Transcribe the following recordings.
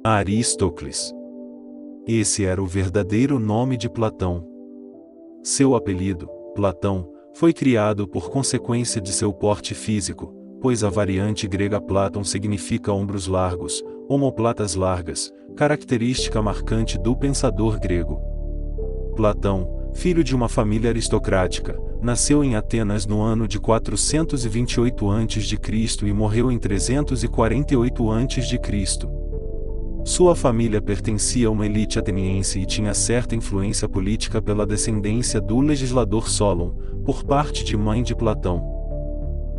Aristócles. Esse era o verdadeiro nome de Platão. Seu apelido, Platão, foi criado por consequência de seu porte físico, pois a variante grega Platon significa ombros largos, omoplatas largas, característica marcante do pensador grego. Platão, filho de uma família aristocrática, nasceu em Atenas no ano de 428 a.C. e morreu em 348 a.C. Sua família pertencia a uma elite ateniense e tinha certa influência política pela descendência do legislador Solon, por parte de mãe de Platão.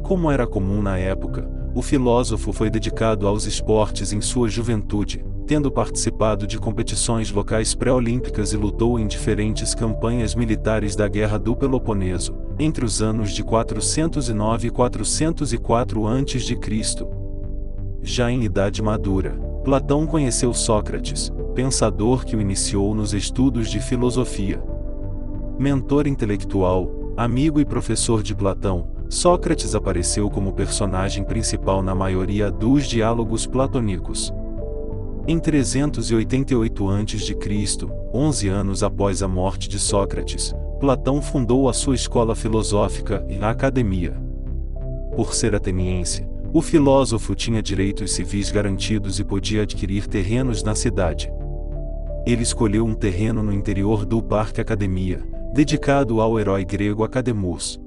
Como era comum na época, o filósofo foi dedicado aos esportes em sua juventude, tendo participado de competições locais pré-olímpicas e lutou em diferentes campanhas militares da Guerra do Peloponeso, entre os anos de 409 e 404 a.C. Já em idade madura, Platão conheceu Sócrates, pensador que o iniciou nos estudos de filosofia. Mentor intelectual, amigo e professor de Platão, Sócrates apareceu como personagem principal na maioria dos diálogos platônicos. Em 388 a.C., 11 anos após a morte de Sócrates, Platão fundou a sua escola filosófica e a academia. Por ser ateniense, o filósofo tinha direitos civis garantidos e podia adquirir terrenos na cidade. Ele escolheu um terreno no interior do Parque Academia, dedicado ao herói grego Academus.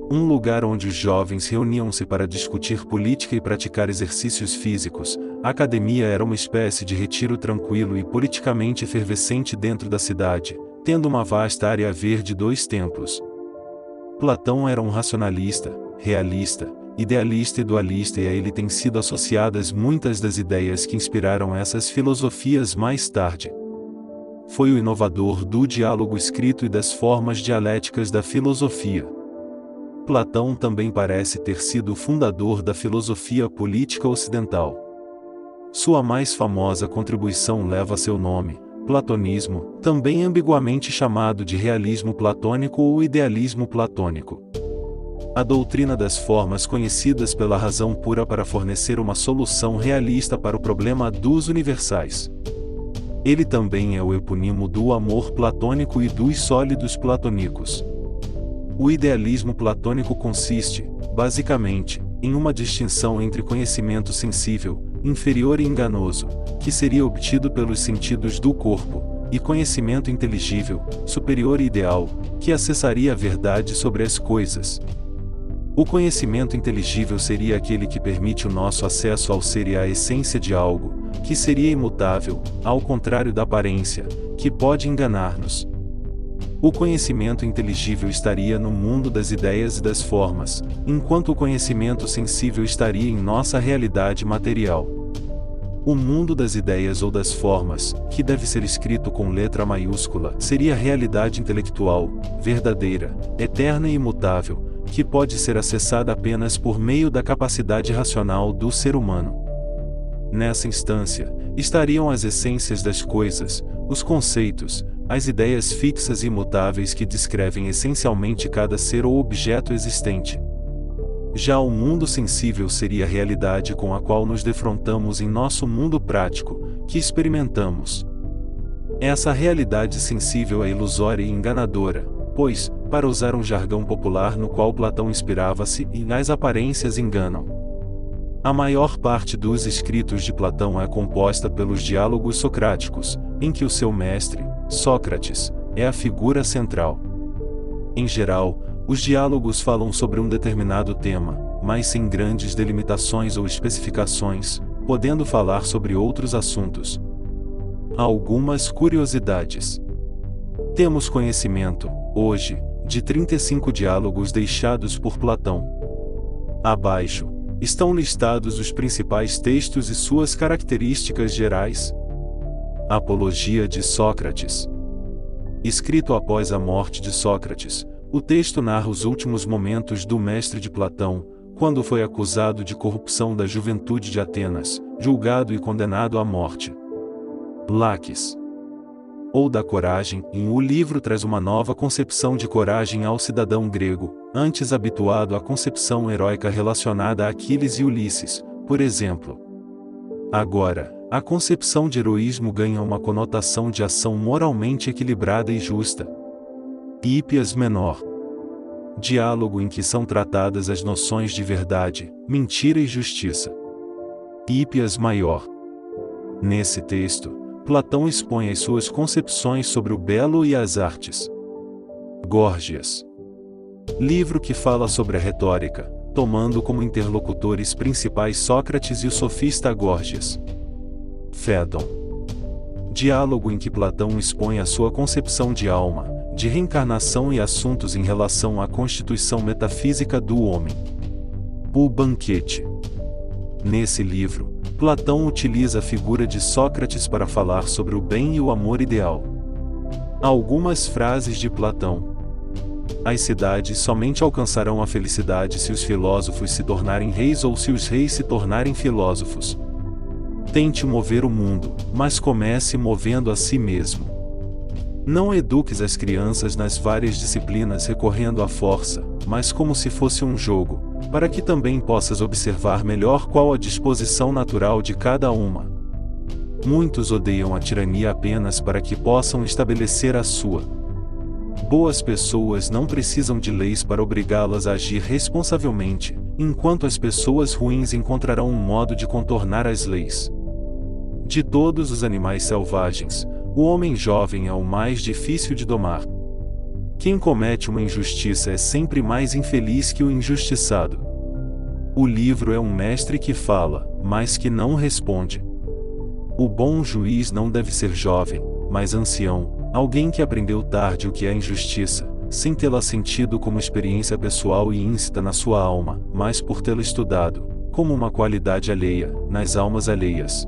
Um lugar onde os jovens reuniam-se para discutir política e praticar exercícios físicos, a academia era uma espécie de retiro tranquilo e politicamente efervescente dentro da cidade, tendo uma vasta área verde e 2 templos. Platão era um racionalista, realista, idealista e dualista, e a ele têm sido associadas muitas das ideias que inspiraram essas filosofias mais tarde. Foi o inovador do diálogo escrito e das formas dialéticas da filosofia. Platão também parece ter sido o fundador da filosofia política ocidental. Sua mais famosa contribuição leva seu nome, platonismo, também ambiguamente chamado de realismo platônico ou idealismo platônico. A doutrina das formas conhecidas pela razão pura para fornecer uma solução realista para o problema dos universais. Ele também é o epônimo do amor platônico e dos sólidos platônicos. O idealismo platônico consiste, basicamente, em uma distinção entre conhecimento sensível, inferior e enganoso, que seria obtido pelos sentidos do corpo, e conhecimento inteligível, superior e ideal, que acessaria a verdade sobre as coisas. O conhecimento inteligível seria aquele que permite o nosso acesso ao ser e à essência de algo, que seria imutável, ao contrário da aparência, que pode enganar-nos. O conhecimento inteligível estaria no mundo das ideias e das formas, enquanto o conhecimento sensível estaria em nossa realidade material. O mundo das ideias ou das formas, que deve ser escrito com letra maiúscula, seria a realidade intelectual, verdadeira, eterna e imutável, que pode ser acessada apenas por meio da capacidade racional do ser humano. Nessa instância, estariam as essências das coisas, os conceitos, as ideias fixas e imutáveis que descrevem essencialmente cada ser ou objeto existente. Já o mundo sensível seria a realidade com a qual nos defrontamos em nosso mundo prático, que experimentamos. Essa realidade sensível é ilusória e enganadora, pois, para usar um jargão popular no qual Platão inspirava-se, as aparências enganam. A maior parte dos escritos de Platão é composta pelos diálogos socráticos, em que o seu mestre, Sócrates, é a figura central. Em geral, os diálogos falam sobre um determinado tema, mas sem grandes delimitações ou especificações, podendo falar sobre outros assuntos. Algumas curiosidades. Temos conhecimento, hoje, de 35 diálogos deixados por Platão. Abaixo, estão listados os principais textos e suas características gerais. Apologia de Sócrates. Escrito após a morte de Sócrates, o texto narra os últimos momentos do mestre de Platão, quando foi acusado de corrupção da juventude de Atenas, julgado e condenado à morte. Laques. Ou da coragem, o livro traz uma nova concepção de coragem ao cidadão grego, antes habituado à concepção heróica relacionada a Aquiles e Ulisses, por exemplo. Agora, a concepção de heroísmo ganha uma conotação de ação moralmente equilibrada e justa. Hípias menor. Diálogo em que são tratadas as noções de verdade, mentira e justiça. Hípias maior. Nesse texto, Platão expõe as suas concepções sobre o belo e as artes. Górgias. Livro que fala sobre a retórica, tomando como interlocutores principais Sócrates e o sofista Górgias. Fédon. Diálogo em que Platão expõe a sua concepção de alma, de reencarnação e assuntos em relação à constituição metafísica do homem. O banquete. Nesse livro, Platão utiliza a figura de Sócrates para falar sobre o bem e o amor ideal. Algumas frases de Platão. As cidades somente alcançarão a felicidade se os filósofos se tornarem reis ou se os reis se tornarem filósofos. Tente mover o mundo, mas comece movendo a si mesmo. Não eduques as crianças nas várias disciplinas recorrendo à força, mas como se fosse um jogo, para que também possas observar melhor qual a disposição natural de cada uma. Muitos odeiam a tirania apenas para que possam estabelecer a sua. Boas pessoas não precisam de leis para obrigá-las a agir responsavelmente, enquanto as pessoas ruins encontrarão um modo de contornar as leis. De todos os animais selvagens, o homem jovem é o mais difícil de domar. Quem comete uma injustiça é sempre mais infeliz que o injustiçado. O livro é um mestre que fala, mas que não responde. O bom juiz não deve ser jovem, mas ancião, alguém que aprendeu tarde o que é injustiça, sem tê-la sentido como experiência pessoal e íncita na sua alma, mas por tê-la estudado, como uma qualidade alheia, nas almas alheias.